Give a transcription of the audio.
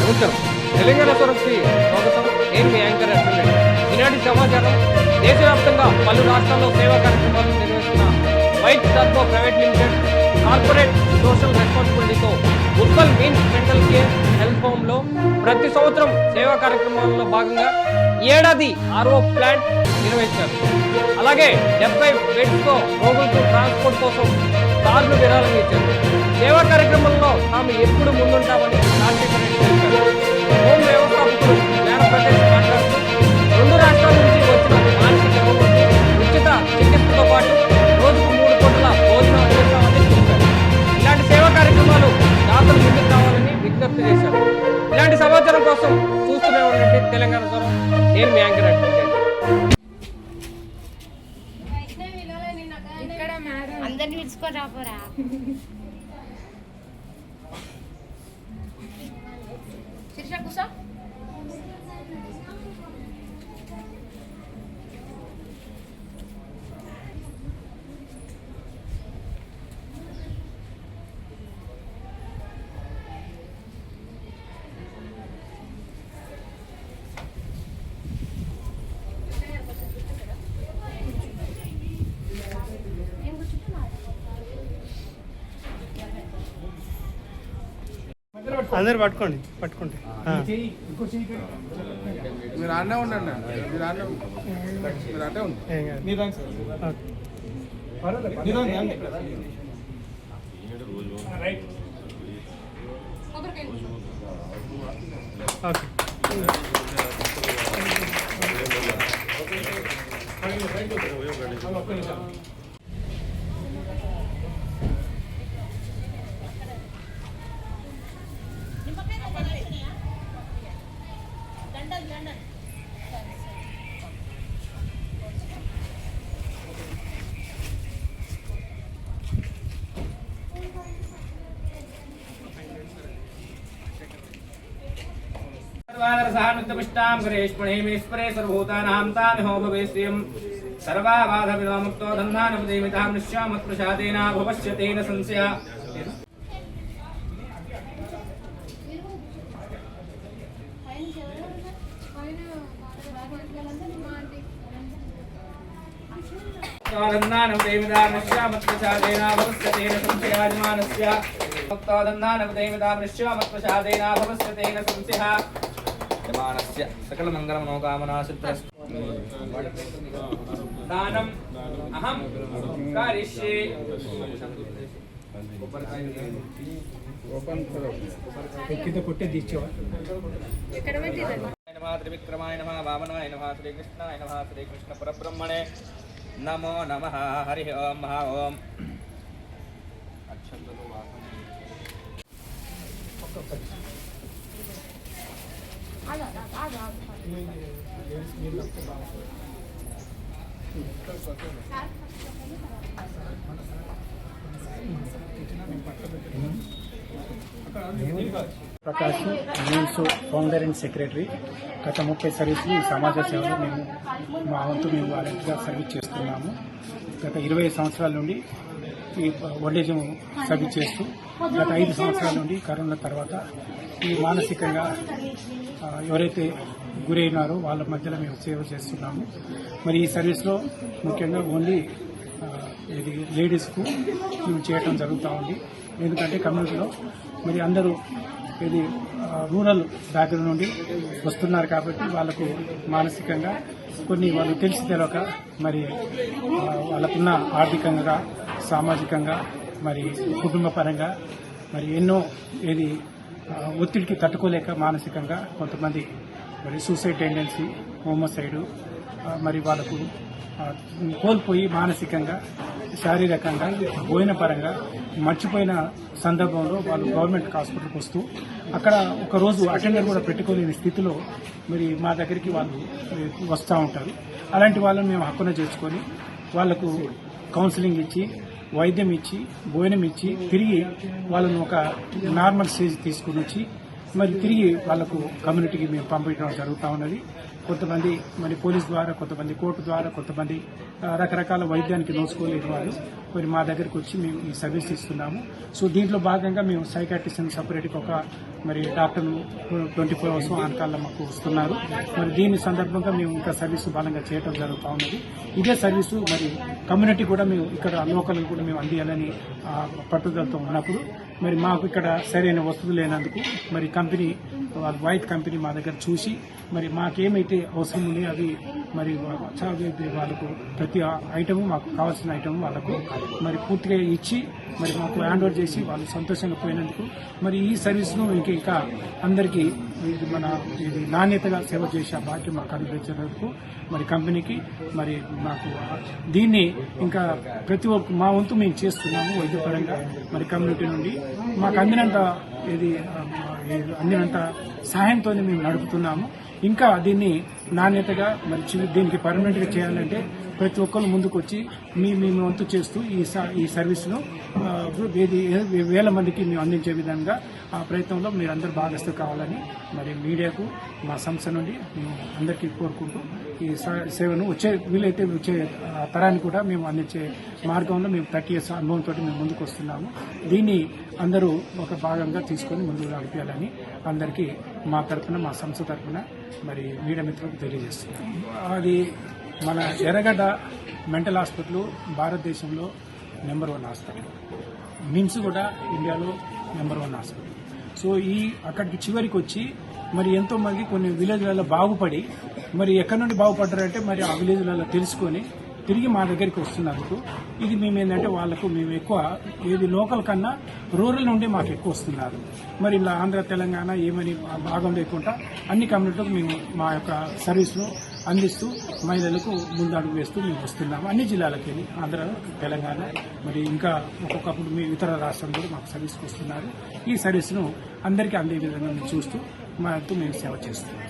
నమస్కారం. తెలంగాణ స్వరంకి స్వాగతం. నేను మీ యాంకర్ అర్జున్. ఈనాటి సమాచారం దేశవ్యాప్తంగా పలు రాష్ట్రాల్లో సేవా కార్యక్రమాలు నిర్వహిస్తున్న white turbo private limited corporate social రెస్పాన్సిబిలిటీతో Utpal means mental care health home లో ప్రతి సంవత్సరం సేవా కార్యక్రమాల్లో భాగంగా ఏడాది ఆర్ఓ ప్లాంట్ నిర్వహించారు. అలాగే 70 బెడ్స్ తో రోగులకు ట్రాన్స్పోర్ట్ కోసం కార్లు విరాళం ఇచ్చారు. సేవా కార్యక్రమంలో తాము ఎప్పుడు ముందుంటామని రాజశేఖర రెడ్డి తెలిపారు. హోం వ్యవస్థాపకులు మేర ప్రకాష్ మాట్లాడుతూ 2 రాష్ట్రాల నుంచి వచ్చిన మానసిక రోగులకు ఉచిత చికిత్సతో పాటు రోజుకు 3 పూటల భోజనం అందిస్తామని తెలిపారు. ఇలాంటి సేవా కార్యక్రమాలు దాతలు ముందుకు రావాలని విజ్ఞప్తి చేశారు. ఇలాంటి సమాచారం కోసం చూస్తూనే ఉండండి తెలంగాణ స్వరం. నేను మీ యాంకర్ అందరినీ పిలుచుకొని రాపోరా. శిరీష కూసా. అందరు పట్టుకోండి పట్టుకోండి. మీరు ఆడనే ఉండండి. మీరు ఆడనే सर्वादरसानुत्तपुष्टां गणेशपुणेमेश्वरे सर्वभूतानां तामिहो भवेस्यं सर्वाबाधविमुक्तो धन्धानुपदेमितां निश्यामत्प्रसादेन भवश्यतेन संशया धन्धानुपदेमितां निश्यामत्प्रसादेन भवश्यतेन संशयाजमानस्य मुक्तोदन्धानवदेवतां निश्चयमत्प्रसादेन भवस्यतेन संशयः यमानस्य सकलमङ्गलमनोकामना सिद्ध्यस्तु। दानम् अहं करिष्ये। नमः त्रिविक्रमाय नमः वामनाय नमः श्रीकृष्णाय नमः श्रीकृष्णपरब्रह्मणे नमो नमः। हरिः ओम् महा ओम्। Prakash means founder and secretary. గత 30 సర్వీసులు ఈ సమాజ సేవలో మేము మా వంతు మేము వాలంటీర్గా సర్వీస్ చేస్తున్నాము. గత 20 సంవత్సరాల నుండి ఈ ఓల్డేజ్ సర్వీస్ చేస్తూ గత 5 సంవత్సరాల నుండి కరోనా తర్వాత ఈ మానసికంగా ఎవరైతే గురైనారో వాళ్ళ మధ్యలో మేము సేవ చేస్తున్నాము. మరి ఈ సర్వీస్లో ముఖ్యంగా ఓన్లీ ఇది లేడీస్కు మేము చేయటం జరుగుతూ ఉంది. ఎందుకంటే కమ్యూనిటీలో మరి అందరూ ఇది రూరల్ బ్యాక్గ్రౌండ్ నుండి వస్తున్నారు కాబట్టి వాళ్ళకు మానసికంగా కొన్ని వాళ్ళు తెలిసి తెలియక మరి వాళ్ళకున్న ఆర్థికంగా సామాజికంగా మరి కుటుంబ పరంగా మరి ఎన్నో ఏది ఒత్తిడికి తట్టుకోలేక మానసికంగా కొంతమంది మరి సూసైడ్ టెండెన్సీ, హోమోసైడ్ మరి వాళ్ళకు కోల్పోయి మానసికంగా శారీరకంగా పోయిన పరంగా మర్చిపోయిన సందర్భంలో వాళ్ళు గవర్నమెంట్ హాస్పిటల్కి వస్తూ అక్కడ ఒక రోజు అటెండర్ కూడా పెట్టుకోలేని స్థితిలో మరి మా దగ్గరికి వాళ్ళు వస్తూ ఉంటారు. అలాంటి వాళ్ళని మేము హక్కున చేసుకొని వాళ్లకు కౌన్సిలింగ్ ఇచ్చి వైద్యం ఇచ్చి భోజనం ఇచ్చి తిరిగి వాళ్ళను ఒక నార్మల్ స్టేజ్ తీసుకుని వచ్చి మరి తిరిగి వాళ్లకు కమ్యూనిటీకి మేము పంపించడం జరుగుతూ ఉన్నది. కొంతమంది మరి పోలీస్ ద్వారా, కొంతమంది కోర్టు ద్వారా, కొంతమంది రకరకాల వైద్యానికి నోచుకోలేని వాళ్ళు మరి మా దగ్గరికి వచ్చి మేము ఈ సర్వీస్ ఇస్తున్నాము. సో దీంట్లో భాగంగా మేము సైకాట్రిస్ట్ సపరేట్గా ఒక మరి డాక్టర్లు 24 అవర్స్ ఆనకాల్లో మాకు వస్తున్నారు. మరి దీని సందర్భంగా మేము ఇంకా సర్వీసు బలంగా చేయడం జరుగుతూ ఉన్నది. ఇదే సర్వీసు మరి కమ్యూనిటీ కూడా మేము ఇక్కడ లోకల్ కూడా మేము అందియాలని పట్టుదలతో ఉన్నప్పుడు మరి మాకు ఇక్కడ సరైన వసతులు లేనందుకు మరి కంపెనీ వైట్ కంపెనీ మా దగ్గర చూసి మరి మాకేమైతే అవసరం ఉంది అది మరి వాళ్ళకు ప్రతి ఐటము మాకు కావాల్సిన ఐటమ్ వాళ్ళకు మరి పూర్తిగా ఇచ్చి మరి మాకు హ్యాండ్ ఓవర్ చేసి వాళ్ళు సంతోషంగా పోయినందుకు మరి ఈ సర్వీస్ను ఇంకా అందరికీ ఇది నాణ్యతగా సేవ చేసే భాగ్యం మాకు అనుగ్రహించినందుకు మరి కంపెనీకి మరి మాకు దీన్ని ఇంకా ప్రతి ఒక్క మా వంతు మేము చేస్తున్నాము. వైద్యపరంగా మరి కమ్యూనిటీ నుండి మాకు అందినంత సహాయంతో మేము నడుపుతున్నాము. ఇంకా దీన్ని నాణ్యతగా మరి దీనికి పర్మనెంట్ గా చేయాలంటే ప్రతి ఒక్కరు ముందుకు వచ్చి మీ వంతు చేస్తూ ఈ సర్వీస్ను వేల మందికి మేము అందించే విధంగా ఆ ప్రయత్నంలో మీరందరూ భాగస్థులు కావాలని మరి మీడియాకు మా సంస్థ నుండి మేము అందరికీ కోరుకుంటూ ఈ సేవను వీలైతే వచ్చే తరాన్ని కూడా మేము అందించే మార్గంలో మేము 30 years అనుభవంతో మేము ముందుకు వస్తున్నాము. దీన్ని అందరూ ఒక భాగంగా తీసుకొని ముందుకు నడిపేయాలని అందరికీ మా తరఫున, మా సంస్థ తరఫున మరి మీడియా మిత్రులకు తెలియజేస్తున్నాం. అది మన ఎర్రగడ్డ మెంటల్ హాస్పిటల్ భారతదేశంలో నెంబర్ 1 హాస్పిటల్. మిమ్స్ కూడా ఇండియాలో నెంబర్ 1 హాస్పిటల్. సో అక్కడికి చివరికి వచ్చి మరి ఎంతో మంది కొన్ని విలేజ్లలో బాగుపడి మరి ఎక్కడి నుండి బాగుపడ్డారంటే మరి ఆ విలేజ్లలో తెలుసుకొని తిరిగి మా దగ్గరికి వస్తున్నందుకు ఇది మేమేంటంటే వాళ్ళకు మేము ఎక్కువ ఏది లోకల్ కన్నా రూరల్ నుండి మాకు ఎక్కువ వస్తున్నారు. మరి ఇలా ఆంధ్ర, తెలంగాణ ఏమని భాగం లేకుండా అన్ని కమ్యూనిటీలకు మేము మా యొక్క సర్వీస్ను అందిస్తూ మహిళలకు ముందడుగు వేస్తూ మేము వస్తున్నాము. అన్ని జిల్లాలకి వెళ్ళి ఆంధ్ర, తెలంగాణ మరి ఇంకా ఒక్కొక్కప్పుడు మీ ఇతర రాష్ట్రాలు కూడా మాకు సర్వీస్కి వస్తున్నారు. ఈ సర్వీస్ను అందరికీ అందే విధంగా చూస్తూ మా మేము సేవ చేస్తున్నాం.